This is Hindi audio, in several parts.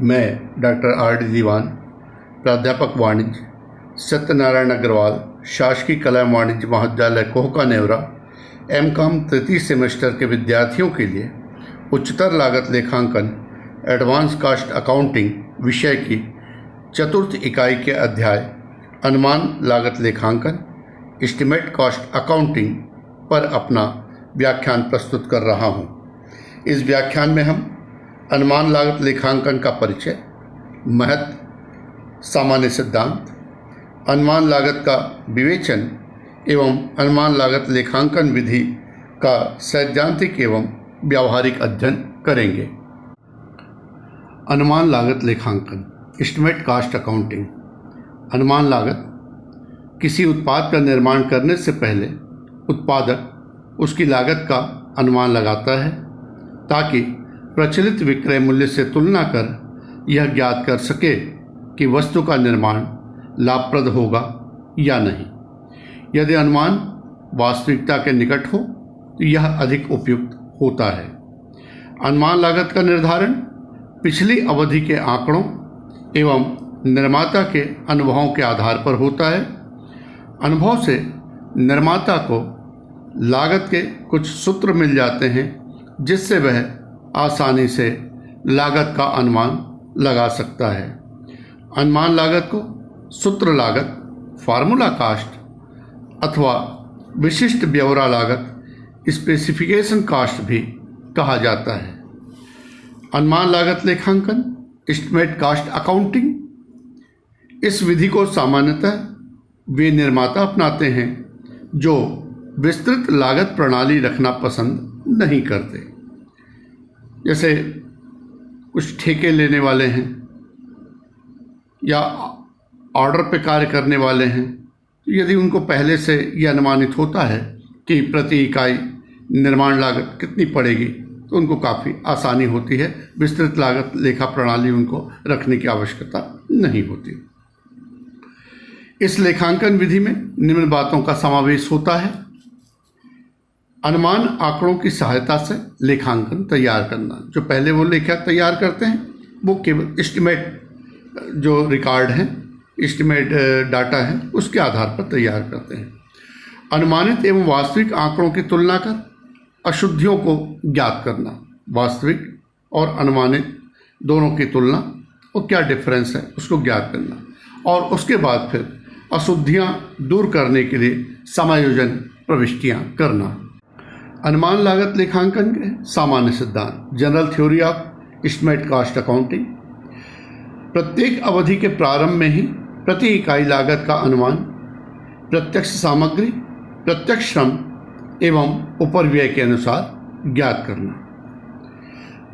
मैं डॉक्टर R.D. दीवान, प्राध्यापक वाणिज्य, सत्यनारायण अग्रवाल, शासकीय कला एवं वाणिज्य महाविद्यालय कोहका नेवरा, M.Com तृतीय सेमेस्टर के विद्यार्थियों के लिए उच्चतर लागत लेखांकन एडवांस कॉस्ट अकाउंटिंग विषय की चतुर्थ इकाई के अध्याय अनुमान लागत लेखांकन एस्टिमेट कॉस्ट अकाउंटिंग पर अपना व्याख्यान प्रस्तुत कर रहा हूँ। इस व्याख्यान में हम अनुमान लागत लेखांकन का परिचय, महत्व, सामान्य सिद्धांत, अनुमान लागत का विवेचन एवं अनुमान लागत लेखांकन विधि का सैद्धांतिक एवं व्यावहारिक अध्ययन करेंगे। अनुमान लागत लेखांकन एस्टिमेट कॉस्ट अकाउंटिंग। अनुमान लागत किसी उत्पाद का निर्माण करने से पहले उत्पादक उसकी लागत का अनुमान लगाता है ताकि प्रचलित विक्रय मूल्य से तुलना कर यह ज्ञात कर सके कि वस्तु का निर्माण लाभप्रद होगा या नहीं। यदि अनुमान वास्तविकता के निकट हो तो यह अधिक उपयुक्त होता है। अनुमान लागत का निर्धारण पिछली अवधि के आंकड़ों एवं निर्माता के अनुभवों के आधार पर होता है। अनुभव से निर्माता को लागत के कुछ सूत्र मिल जाते हैं जिससे वह आसानी से लागत का अनुमान लगा सकता है। अनुमान लागत को सूत्र लागत, फार्मूला कास्ट अथवा विशिष्ट ब्यौरा लागत, स्पेसिफिकेशन कास्ट भी कहा जाता है। अनुमान लागत लेखांकन एस्टिमेट कॉस्ट अकाउंटिंग, इस विधि को सामान्यतः वे निर्माता अपनाते हैं जो विस्तृत लागत प्रणाली रखना पसंद नहीं करते। जैसे कुछ ठेके लेने वाले हैं या ऑर्डर पे कार्य करने वाले हैं, यदि उनको पहले से यह अनुमानित होता है कि प्रति इकाई निर्माण लागत कितनी पड़ेगी तो उनको काफ़ी आसानी होती है, विस्तृत लागत लेखा प्रणाली उनको रखने की आवश्यकता नहीं होती। इस लेखांकन विधि में निम्न बातों का समावेश होता है। अनुमान आंकड़ों की सहायता से लेखांकन तैयार करना। जो पहले वो लेखा तैयार करते हैं वो केवल एस्टिमेट जो रिकॉर्ड हैं, एस्टिमेट डाटा है, उसके आधार पर तैयार करते हैं। अनुमानित एवं वास्तविक आंकड़ों की तुलना कर अशुद्धियों को ज्ञात करना। वास्तविक और अनुमानित दोनों की तुलना और क्या डिफरेंस है उसको ज्ञात करना, और उसके बाद फिर अशुद्धियाँ दूर करने के लिए समायोजन प्रविष्टियाँ करना। अनुमान लागत लेखांकन के सामान्य सिद्धांत, general theory of estimate cost accounting. प्रत्येक अवधि के प्रारंभ में ही प्रति इकाई लागत का अनुमान प्रत्यक्ष सामग्री, प्रत्यक्ष श्रम एवं उपरिव्यय के अनुसार ज्ञात करना।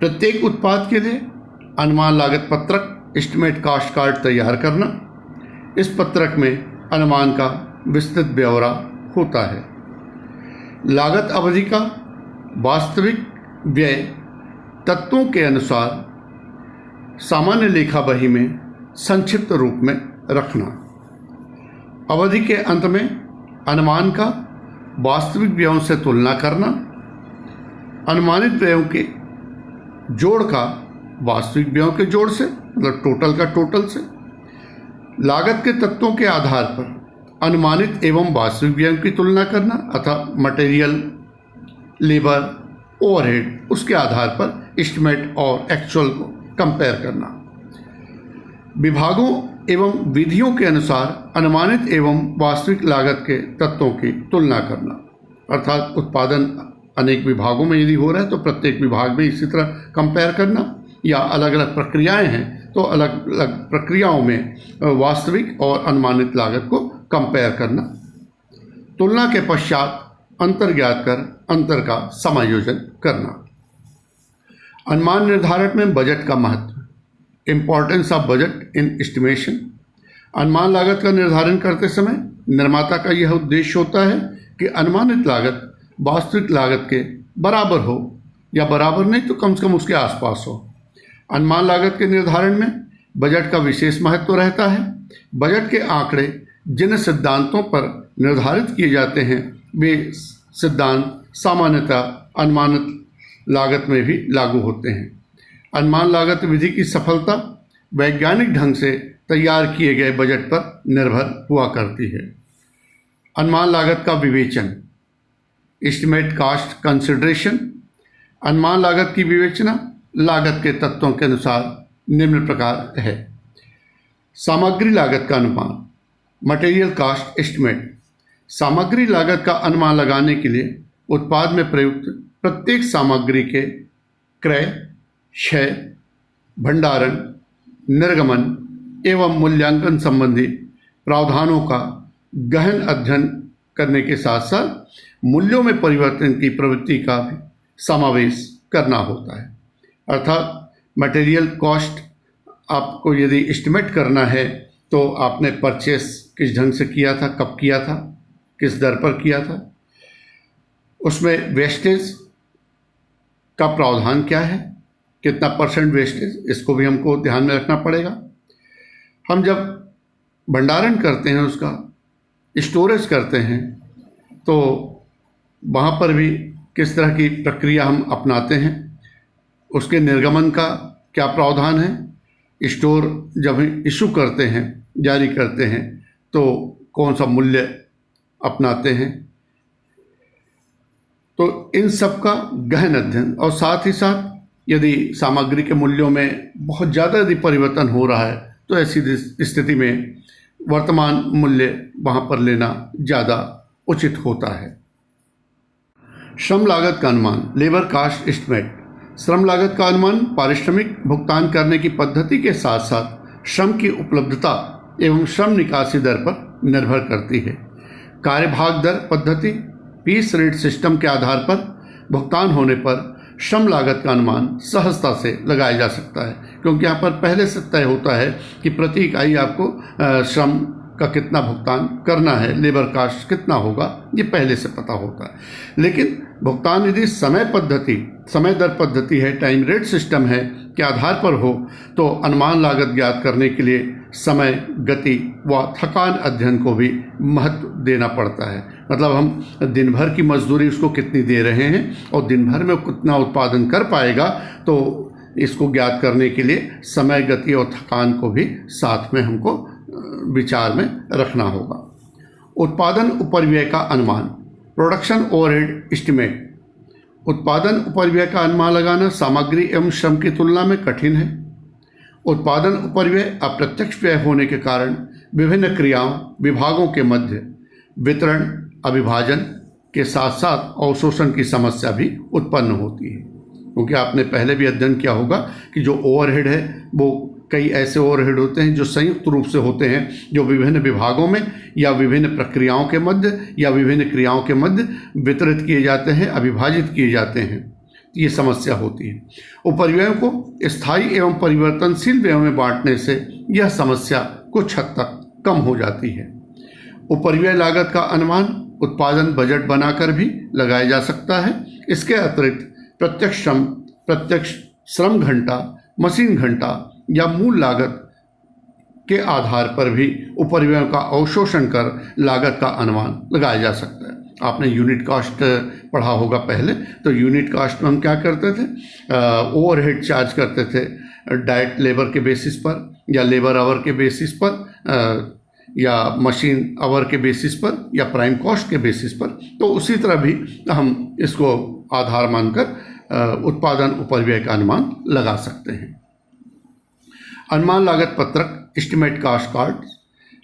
प्रत्येक उत्पाद के लिए अनुमान लागत पत्रक एस्टिमेट कॉस्ट कार्ड तैयार करना। इस पत्रक में अनुमान का विस्तृत ब्यौरा होता है। लागत अवधि का वास्तविक व्यय तत्वों के अनुसार सामान्य लेखा बही में संक्षिप्त रूप में रखना। अवधि के अंत में अनुमान का वास्तविक व्ययों से तुलना करना। अनुमानित व्ययों के जोड़ का वास्तविक व्ययों के जोड़ से, मतलब टोटल का टोटल से। लागत के तत्वों के आधार पर अनुमानित एवं वास्तविक व्ययों की तुलना करना, अथवा मटेरियल, लेबर, ओवरहेड, उसके आधार पर एस्टिमेट और एक्चुअल को कंपेयर करना। विभागों एवं विधियों के अनुसार अनुमानित एवं वास्तविक लागत के तत्वों की तुलना करना, अर्थात उत्पादन अनेक विभागों में यदि हो रहा है तो प्रत्येक विभाग में इसी तरह कंपेयर करना, या अलग अलग प्रक्रियाएं हैं तो अलग अलग प्रक्रियाओं में वास्तविक और अनुमानित लागत को कंपेयर करना। तुलना के पश्चात अंतर ज्ञात कर अंतर का समायोजन करना। अनुमान निर्धारण में बजट का महत्व, importance of budget in estimation. अनुमान लागत का निर्धारण करते समय निर्माता का यह उद्देश्य होता है कि अनुमानित लागत वास्तविक लागत के बराबर हो, या बराबर नहीं तो कम से कम उसके आसपास हो। अनुमान लागत के निर्धारण में बजट का विशेष महत्व रहता है। बजट के आंकड़े जिन सिद्धांतों पर निर्धारित किए जाते हैं वे सिद्धांत सामान्यतः अनुमानित लागत में भी लागू होते हैं। अनुमान लागत विधि की सफलता वैज्ञानिक ढंग से तैयार किए गए बजट पर निर्भर हुआ करती है। अनुमान लागत का विवेचन, एस्टिमेट कास्ट कंसिडरेशन। अनुमान लागत की विवेचना लागत के तत्वों के अनुसार निम्न प्रकार है। सामग्री लागत का अनुमान, मटेरियल कास्ट एस्टिमेट। सामग्री लागत का अनुमान लगाने के लिए उत्पाद में प्रयुक्त प्रत्येक सामग्री के क्रय, क्षय, भंडारण, निर्गमन एवं मूल्यांकन संबंधी प्रावधानों का गहन अध्ययन करने के साथ साथ मूल्यों में परिवर्तन की प्रवृत्ति का भी समावेश करना होता है। अर्थात मटेरियल कॉस्ट आपको यदि एस्टिमेट करना है तो आपने परचेस किस ढंग से किया था, कब किया था, किस दर पर किया था, उसमें वेस्टेज का प्रावधान क्या है, कितना परसेंट वेस्टेज, इसको भी हमको ध्यान में रखना पड़ेगा। हम जब भंडारण करते हैं, उसका स्टोरेज करते हैं, तो वहाँ पर भी किस तरह की प्रक्रिया हम अपनाते हैं, उसके निर्गमन का क्या प्रावधान है, स्टोर जब इशू करते हैं, जारी करते हैं, तो कौन सा मूल्य अपनाते हैं। तो इन सब का गहन अध्ययन, और साथ ही साथ यदि सामग्री के मूल्यों में बहुत ज़्यादा यदि परिवर्तन हो रहा है तो ऐसी स्थिति में वर्तमान मूल्य वहाँ पर लेना ज़्यादा उचित होता है। श्रम लागत का अनुमान, लेबर कास्ट एस्टिमेट। श्रम लागत का अनुमान पारिश्रमिक भुगतान करने की पद्धति के साथ साथ श्रम की उपलब्धता एवं श्रम निकासी दर पर निर्भर करती है। कार्यभाग दर पद्धति, पीस रेट सिस्टम के आधार पर भुगतान होने पर श्रम लागत का अनुमान सहजता से लगाया जा सकता है, क्योंकि यहाँ पर पहले से तय होता है कि प्रति इकाई आपको श्रम का कितना भुगतान करना है, लेबर कास्ट कितना होगा, ये पहले से पता होता है। लेकिन भुगतान यदि समय दर पद्धति है, टाइम रेट सिस्टम है के आधार पर हो, तो अनुमान लागत ज्ञात करने के लिए समय, गति व थकान अध्ययन को भी महत्व देना पड़ता है। मतलब हम दिन भर की मजदूरी उसको कितनी दे रहे हैं और दिन भर में कितना उत्पादन कर पाएगा, तो इसको ज्ञात करने के लिए समय, गति और थकान को भी साथ में हमको विचार में रखना होगा। उत्पादन उपरिव्यय का अनुमान, प्रोडक्शन ओवरहेड एस्टिमेट। उत्पादन उपरिव्यय का अनुमान लगाना सामग्री एवं श्रम की तुलना में कठिन है। उत्पादन उपरिव्यय अप्रत्यक्ष व्यय होने के कारण विभिन्न क्रियाओं, विभागों के मध्य वितरण, अविभाजन के साथ साथ अवशोषण की समस्या भी उत्पन्न होती है। क्योंकि आपने पहले भी अध्ययन किया होगा कि जो ओवरहेड है वो कई ऐसे ओवरहेड होते हैं जो संयुक्त रूप से होते हैं, जो विभिन्न विभागों में या विभिन्न प्रक्रियाओं के मध्य या विभिन्न क्रियाओं के मध्य वितरित किए जाते हैं, अविभाजित किए जाते हैं। ये समस्या होती है। उपरिव्ययों को स्थायी एवं परिवर्तनशील व्ययों में बांटने से यह समस्या कुछ हद तक कम हो जाती है। उपरिव्यय लागत का अनुमान उत्पादन बजट बनाकर भी लगाया जा सकता है। इसके अतिरिक्त प्रत्यक्ष श्रम घंटा, मशीन घंटा या मूल लागत के आधार पर भी उपरिव्ययों का अवशोषण कर लागत का अनुमान लगाया जा सकता है। आपने यूनिट कास्ट पढ़ा होगा पहले, तो यूनिट कास्ट में हम क्या करते थे, ओवरहेड चार्ज करते थे डायरेक्ट लेबर के बेसिस पर या लेबर आवर के बेसिस पर या मशीन आवर के बेसिस पर या प्राइम कॉस्ट के बेसिस पर। तो उसी तरह भी हम इसको आधार मानकर उत्पादन उपरिव्यय का अनुमान लगा सकते हैं। अनुमान लागत पत्रक, एस्टिमेट कास्ट कार्ड।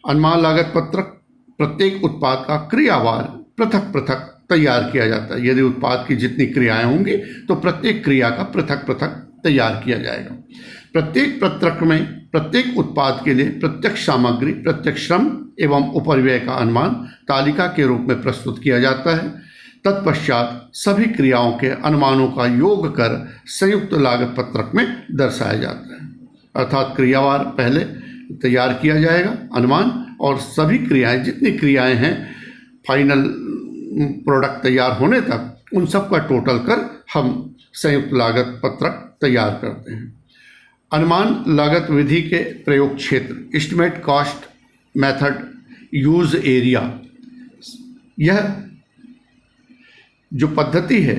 अनुमान लागत पत्रक प्रत्येक उत्पाद का क्रियावार पृथक पृथक तैयार किया जाता है। यदि उत्पाद की जितनी क्रियाएं होंगी तो प्रत्येक क्रिया का पृथक पृथक तैयार किया जाएगा। प्रत्येक पत्रक में प्रत्येक उत्पाद के लिए प्रत्यक्ष सामग्री, प्रत्यक्ष श्रम एवं उपरिव्यय का अनुमान तालिका के रूप में प्रस्तुत किया जाता है। तत्पश्चात सभी क्रियाओं के अनुमानों का योग कर संयुक्त लागत पत्रक में दर्शाया जाता है। अर्थात क्रियावार पहले तैयार किया जाएगा अनुमान, और सभी क्रियाएं, जितनी क्रियाएं हैं फाइनल प्रोडक्ट तैयार होने तक, उन सब का टोटल कर हम संयुक्त लागत पत्रक तैयार करते हैं। अनुमान लागत विधि के प्रयोग क्षेत्र, estimate cost method use area. यह जो पद्धति है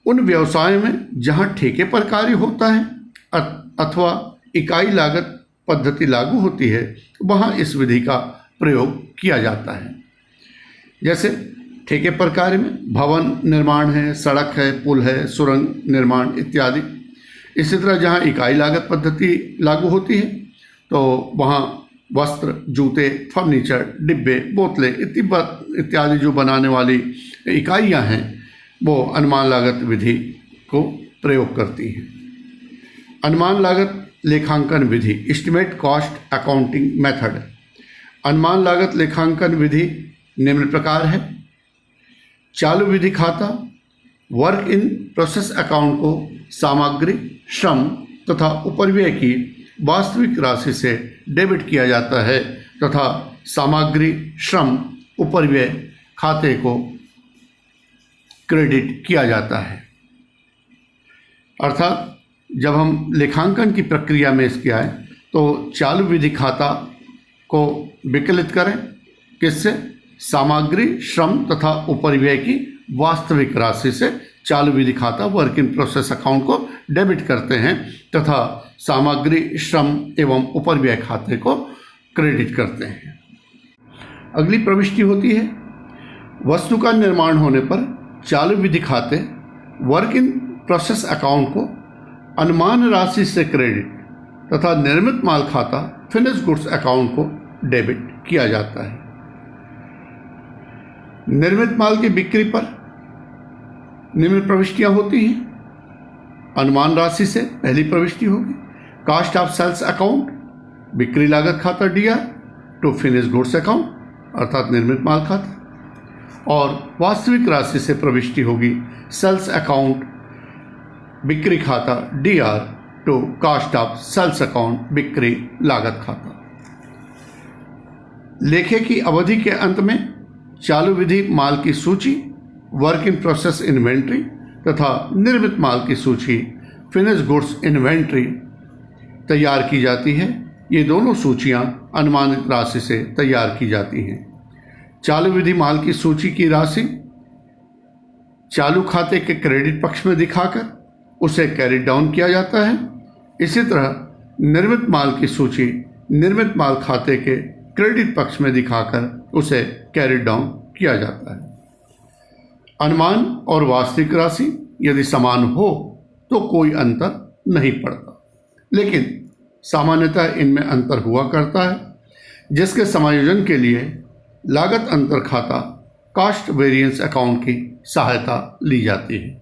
उन व्यवसायों में जहां ठेके पर कार्य होता है अथवा इकाई लागत पद्धति लागू होती है वहाँ इस विधि का प्रयोग किया जाता है। जैसे ठेके पर कार्य में भवन निर्माण है, सड़क है, पुल है, सुरंग निर्माण इत्यादि। इसी तरह जहाँ इकाई लागत पद्धति लागू होती है तो वहाँ वस्त्र, जूते, फर्नीचर, डिब्बे, बोतलें इत्यादि जो बनाने वाली इकाइयाँ हैं वो अनुमान लागत विधि को प्रयोग करती हैं। अनुमान लागत लेखांकन विधि, एस्टिमेट कॉस्ट अकाउंटिंग मेथड। अनुमान लागत लेखांकन विधि निम्न प्रकार है। चालू विधि खाता वर्क इन प्रोसेस अकाउंट को सामग्री, श्रम तथा उपरिव्यय की वास्तविक राशि से डेबिट किया जाता है तथा सामग्री, श्रम, उपरिव्यय खाते को क्रेडिट किया जाता है। अर्थात जब हम लेखांकन की प्रक्रिया में इसके आए तो चालू विधि खाता को विकलित करें, किससे? सामग्री, श्रम तथा उपरिव्यय की वास्तविक राशि से चालू विधि खाता वर्क इन प्रोसेस अकाउंट को डेबिट करते हैं तथा सामग्री, श्रम एवं उपरिव्यय खाते को क्रेडिट करते हैं। अगली प्रविष्टि होती है वस्तु का निर्माण होने पर चालू विधि खाते वर्क इन प्रोसेस अकाउंट को अनुमान राशि से क्रेडिट तथा निर्मित माल खाता फिनिश गुड्स अकाउंट को डेबिट किया जाता है। निर्मित माल की बिक्री पर निम्न प्रविष्टियां होती हैं। अनुमान राशि से पहली प्रविष्टि होगी कास्ट ऑफ सेल्स अकाउंट, बिक्री लागत खाता DR to finish goods account अर्थात निर्मित माल खाता, और वास्तविक राशि से प्रविष्टि होगी सेल्स अकाउंट, बिक्री खाता DR to cost of sales account, बिक्री लागत खाता। लेखे की अवधि के अंत में चालू विधि माल की सूची, वर्क इन प्रोसेस इन्वेंट्री तथा निर्मित माल की सूची, फिनिश गुड्स इन्वेंट्री तैयार की जाती है। ये दोनों सूचियां अनुमानित राशि से तैयार की जाती हैं। चालू विधि माल की सूची की राशि चालू खाते के क्रेडिट पक्ष में दिखाकर उसे कैरी डाउन किया जाता है। इसी तरह निर्मित माल की सूची निर्मित माल खाते के क्रेडिट पक्ष में दिखाकर उसे कैरी डाउन किया जाता है। अनुमान और वास्तविक राशि यदि समान हो तो कोई अंतर नहीं पड़ता, लेकिन सामान्यतः इनमें अंतर हुआ करता है, जिसके समायोजन के लिए लागत अंतर खाता कास्ट वेरिएंस अकाउंट की सहायता ली जाती है।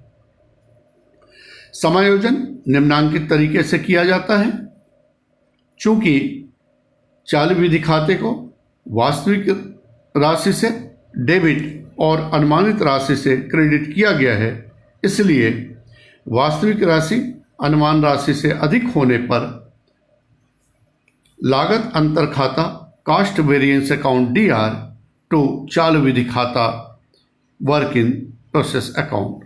समायोजन निम्नांकित तरीके से किया जाता है। चूंकि चालू विधि खाते को वास्तविक राशि से डेबिट और अनुमानित राशि से क्रेडिट किया गया है, इसलिए वास्तविक राशि अनुमान राशि से अधिक होने पर लागत अंतर खाता cost variance account DR to चालू विधि खाता वर्क इन प्रोसेस अकाउंट।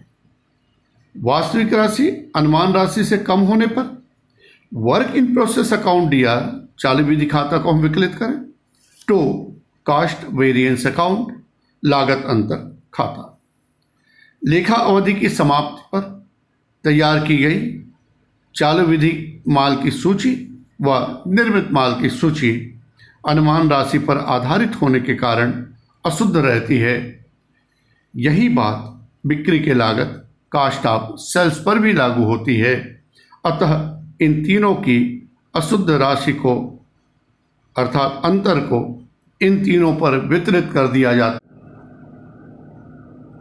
वास्तविक राशि अनुमान राशि से कम होने पर work in process account DR चालू विधि खाता को हम विकलित करें टू कास्ट वेरिएंस अकाउंट लागत अंतर खाता। लेखा अवधि की समाप्ति पर तैयार की गई चालू विधि माल की सूची व निर्मित माल की सूची अनुमान राशि पर आधारित होने के कारण अशुद्ध रहती है। यही बात बिक्री के लागत कास्ट ऑफ सेल्स पर भी लागू होती है। अतः इन तीनों की अशुद्ध राशि को अर्थात अंतर को इन तीनों पर वितरित कर दिया जाता है।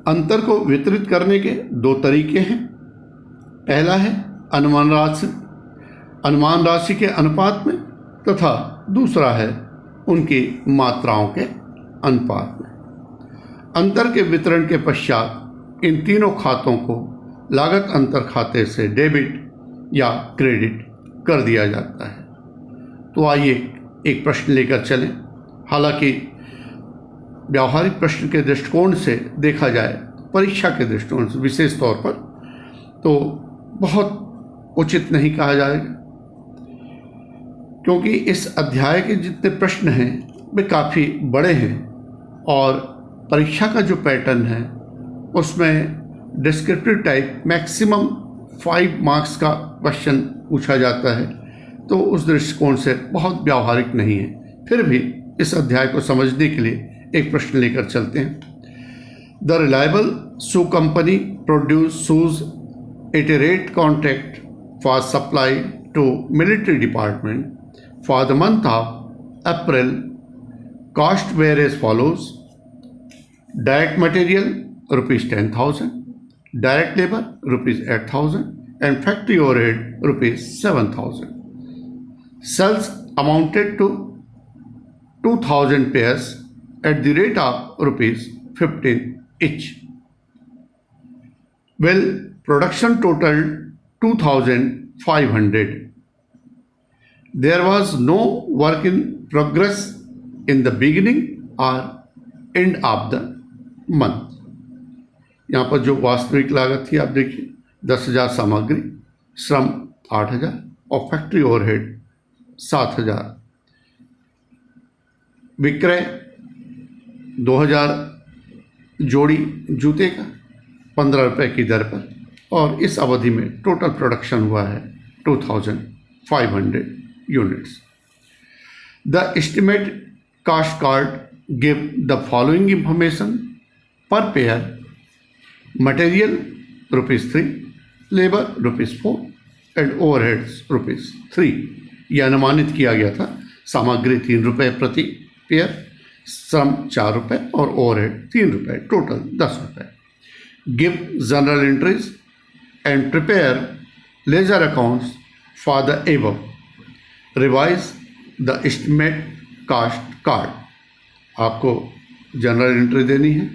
अंतर को वितरित करने के दो तरीके हैं। पहला है अनुमान राशि के अनुपात में तथा दूसरा है उनकी मात्राओं के अनुपात में। अंतर के वितरण के पश्चात इन तीनों खातों को लागत अंतर खाते से डेबिट या क्रेडिट कर दिया जाता है। तो आइए एक प्रश्न लेकर चलें। हालांकि व्यावहारिक प्रश्न के दृष्टिकोण से देखा जाए, परीक्षा के दृष्टिकोण से विशेष तौर पर, तो बहुत उचित नहीं कहा जाएगा, क्योंकि इस अध्याय के जितने प्रश्न हैं वे काफ़ी बड़े हैं और परीक्षा का जो पैटर्न है उसमें डिस्क्रिप्टिव टाइप मैक्सिमम 5 मार्क्स का क्वेश्चन पूछा जाता है। तो उस दृष्टिकोण से बहुत व्यावहारिक नहीं है। फिर भी इस अध्याय को समझने के लिए एक प्रश्न लेकर चलते हैं। The reliable shoe company produce shoes at a rate contract for supply to military department for the month of April. Cost were as follows: direct material ₹10,000, direct labor ₹8,000, and factory overhead ₹7,000. Sales amounted to 2,000 pairs at the rate of ₹15 each. Well, production totaled 2,500. There was no work in progress in the beginning or end of the month. यहाँ पर जो वास्तविक लागत थी आप देखिए 10,000 सामग्री, श्रम 8,000 और फैक्ट्री ओवरहेड 7,000। विक्रय 2,000 जोड़ी जूते का 15 रुपये की दर पर, और इस अवधि में टोटल प्रोडक्शन हुआ है 2,500 units. The estimate cost card give the following information per pair: material ₹3, labour ₹4 and overheads ₹3। यह अनुमानित किया गया था। सामग्री 3 रुपये प्रति पेयर, श्रम 4 रुपये और ओवरहेड 3 रुपये, टोटल 10 रुपये। Give general entries and prepare ledger accounts for the above. Revise the estimate cost card. आपको जनरल एंट्री देनी है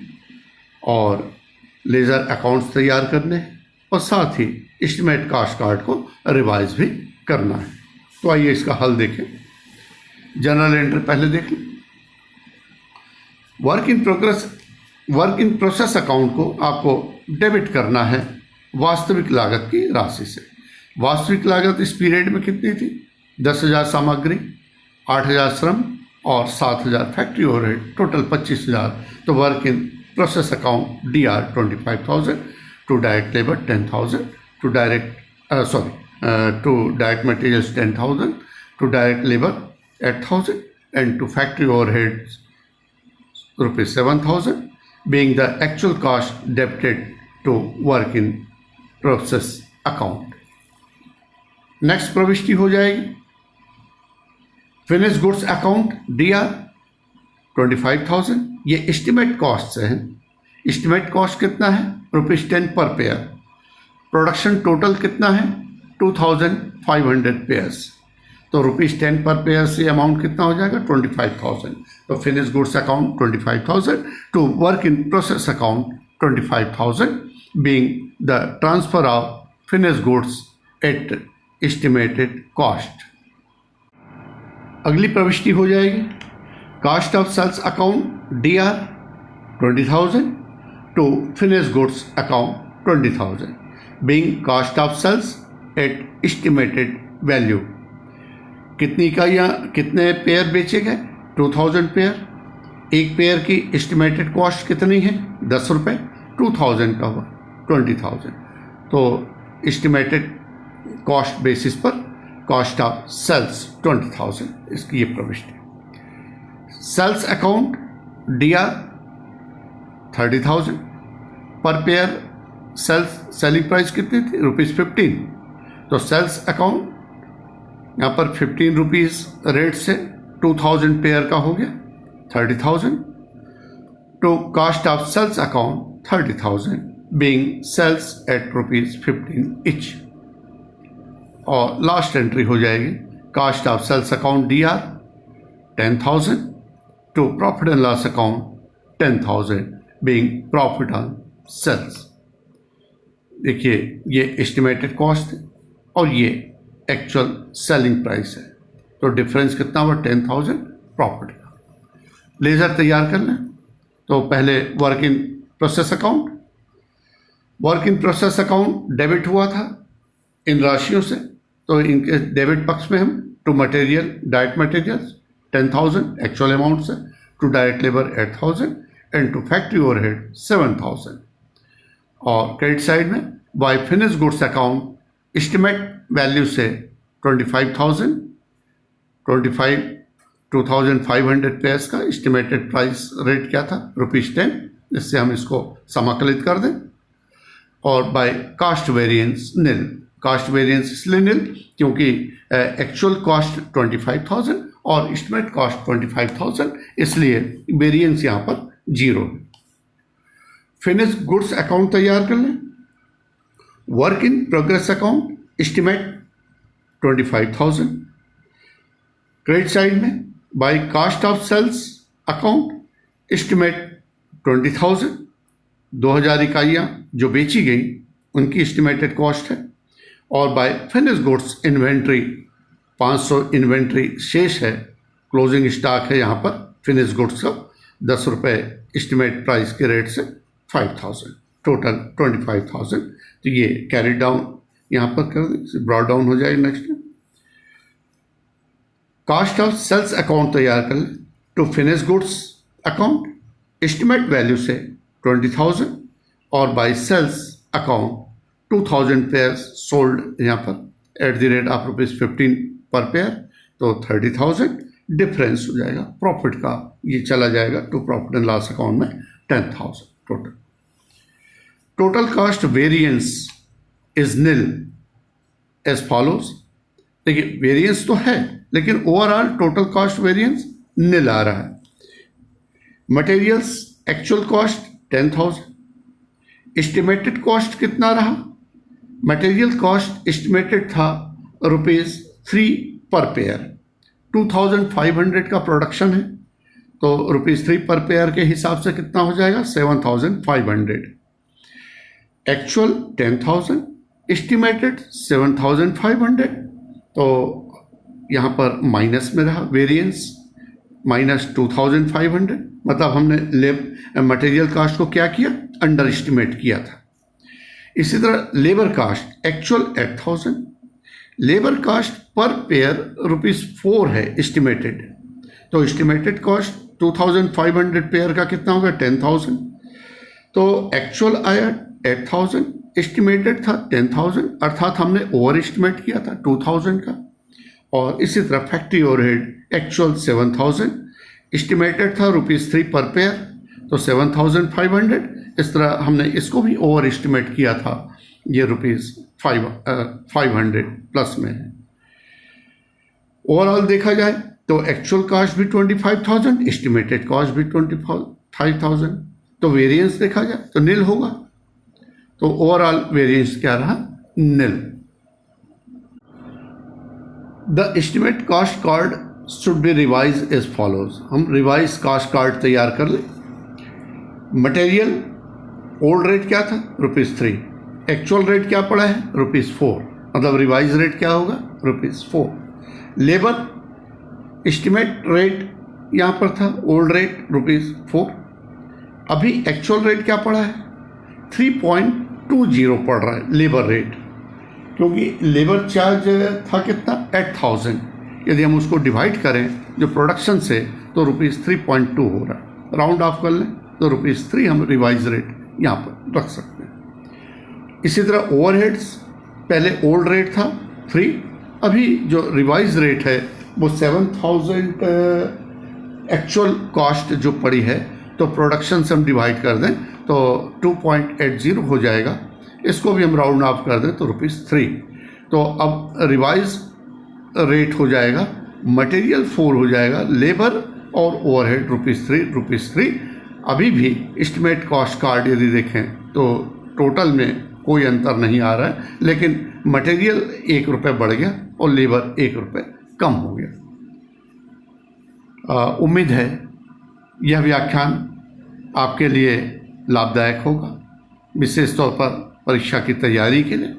और लेज़र अकाउंट्स तैयार करने हैं और साथ ही एस्टिमेट कॉस्ट कार्ड को रिवाइज भी करना है। तो आइए इसका हल देखें। जनरल एंट्री पहले देख लें। वर्क इन प्रोसेस अकाउंट को आपको डेबिट करना है वास्तविक लागत की राशि से। वास्तविक लागत इस पीरियड में कितनी थी? 10,000 सामग्री, 8,000 श्रम और 7,000 फैक्ट्री ओवरहेड, टोटल 25,000। तो work in process account DR 25,000, to direct labor 10,000, to direct materials 10,000, to direct labor 8,000, and to factory overheads ₹7,000, being the actual cost debited to work in process account. Next प्रविष्टि हो जाएगी फिनिश गुड्स अकाउंट DR 25,000। ये एस्टिमेट कॉस्ट है। एस्टिमेट कॉस्ट कितना है? ₹10 पर पेयर। प्रोडक्शन टोटल कितना है? 2,500 पेयर्स। तो ₹10 पर पेयर से अमाउंट कितना हो जाएगा? 25,000। तो finish goods account 25,000 to work in process account 25,000, being the transfer of finish goods at estimated cost. अगली प्रविष्टि हो जाएगी cost of sales account DR 20,000 to finish goods account 20,000, being cost of sales at estimated value. कितनी इकाइयाँ, कितने पेयर बेचे गए? 2,000 पेयर। एक पेयर की एस्टिमेटेड कॉस्ट कितनी है? 10 रुपये। 2,000 का हुआ 20,000। तो एस्टिमेटेड कॉस्ट बेसिस पर कॉस्ट ऑफ सेल्स 20,000, इसकी ये प्रविष्टि। सेल्स अकाउंट DR 30,000 पर पेयर। सेलिंग प्राइस कितनी थी? ₹15। तो सेल्स अकाउंट यहाँ पर 15 रुपीज़ रेट से 2,000 पेयर का हो गया 30,000 to cost of sales account 30,000, being sales at ₹15 each. और लास्ट एंट्री हो जाएगी cost of sales account DR 10,000 to profit and loss account 10,000, being profit on sales। देखिए ये एस्टिमेटेड कॉस्ट है और ये एक्चुअल सेलिंग प्राइस है। तो डिफरेंस कितना हुआ? 10,000 प्रॉफिट का। लेजर तैयार करना है तो पहले work in process account. Work in process account debit हुआ था इन राशियों से, तो इनके डेबिट पक्ष में हम to material direct materials 10,000 actual amount से, to direct labour 8,000 and to factory overhead 7,000। और क्रेडिट साइड में by finish goods account estimate value से 25,000 2,500 पेयर्स का एस्टिमेटेड प्राइस रेट क्या था, ₹10। इससे हम इसको समाकलित कर दें। और बाय कास्ट वेरिएंस निल, कास्ट वेरिएंस इसलिए निल क्योंकि एक्चुअल कॉस्ट 25,000 और एस्टिमेट कॉस्ट 25,000, इसलिए वेरिएंस यहाँ पर 0 है। फिनिश गुड्स अकाउंट तैयार कर लें। Work in progress account estimate 25,000। Credit side में by cost of sales account estimate 20,000, 2,000 इकाइयाँ जो बेची गई उनकी एस्टिमेटेड कॉस्ट है। और by finish goods inventory 500 inventory शेष है, क्लोजिंग स्टॉक है यहाँ पर फिनिश गुड्स का ₹10 एस्टिमेट प्राइस के रेट से 5,000, टोटल 25,000। तो ये कैरी डाउन यहाँ पर कर दें, ब्रॉड डाउन हो जाएगा। Next cost of sales account तैयार कर लें। To finish goods account estimate value से 20,000 और by sales account 2,000 pairs sold यहाँ पर @(15) पर पेयर, तो 30,000 डिफरेंस हो जाएगा प्रॉफिट का, ये चला जाएगा to profit and loss account में 10,000 total. Total cost variance is nil as follows. देखिए वेरिएंस तो है लेकिन overall total cost variance nil आ रहा है। Materials actual cost 10,000, estimated cost कितना रहा? मटेरियल कॉस्ट एस्टिमेटेड था ₹3 पर पेयर, 2,500 का प्रोडक्शन है तो ₹3 पर पेयर के हिसाब से कितना हो जाएगा? 7,500। एक्चुअल 10,000, एस्टिमेटेड 7,500, तो यहाँ पर माइनस में रहा वेरिएंस -2,500, मतलब हमने मटेरियल कास्ट को क्या किया? अंडर एस्टिमेट किया था। इसी तरह labour cost actual 8,000, labour cost पर पेयर ₹4 है एस्टिमेटेड, तो एस्टिमेटेड कॉस्ट 2,500 पेयर का कितना होगा? 10,000। तो एक्चुअल आया 8,000, एस्टिमेटेड था 10,000, अर्थात हमने ओवर एस्टिमेट किया था 2,000 का। और इसी तरह फैक्ट्री ओवरहेड एक्चुअल 7,000, एस्टिमेटेड था ₹3 पर पेयर, तो 7,500। इस तरह हमने इसको भी ओवर एस्टिमेट किया था, ये ₹500 प्लस में है। ओवरऑल देखा जाए तो एक्चुअल कॉस्ट भी 25,000, एस्टिमेटेड कॉस्ट भी 25,000, तो वेरिएंस देखा जाए तो निल होगा। तो ओवरऑल वेरिएंस क्या रहा? Nil. The estimate cost card should be revise as follows. हम रिवाइज कॉस्ट कार्ड तैयार कर लें। मटेरियल ओल्ड रेट क्या था? ₹3। एक्चुअल रेट क्या पड़ा है? ₹4, मतलब रिवाइज रेट क्या होगा? ₹4। लेबर एस्टिमेट रेट यहाँ पर था, ओल्ड रेट ₹4। अभी एक्चुअल रेट क्या पड़ा है? 3.20 पड़ रहा है लेबर रेट, क्योंकि लेबर चार्ज था कितना? 8,000। यदि हम उसको डिवाइड करें जो प्रोडक्शन से तो ₹3.2 हो रहा है। राउंड ऑफ कर लें तो ₹3 हम रिवाइज रेट यहाँ पर रख सकते हैं। इसी तरह ओवरहेड्स पहले ओल्ड रेट था 3, अभी जो रिवाइज रेट है वो 7,000 एक्चुअल कॉस्ट जो पड़ी है, तो प्रोडक्शन से हम डिवाइड कर दें तो 2.80 हो जाएगा। इसको भी हम राउंड ऑफ कर दें तो ₹3। तो अब रिवाइज रेट हो जाएगा, मटेरियल 4 हो जाएगा, लेबर और ओवरहेड ₹3। अभी भी एस्टिमेट कॉस्ट कार्ड यदि देखें तो टोटल में कोई अंतर नहीं आ रहा है, लेकिन मटेरियल ₹1 बढ़ गया और लेबर ₹1 कम हो गया। उम्मीद है यह व्याख्यान आपके लिए लाभदायक होगा, विशेष तौर पर परीक्षा की तैयारी के लिए।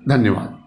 धन्यवाद।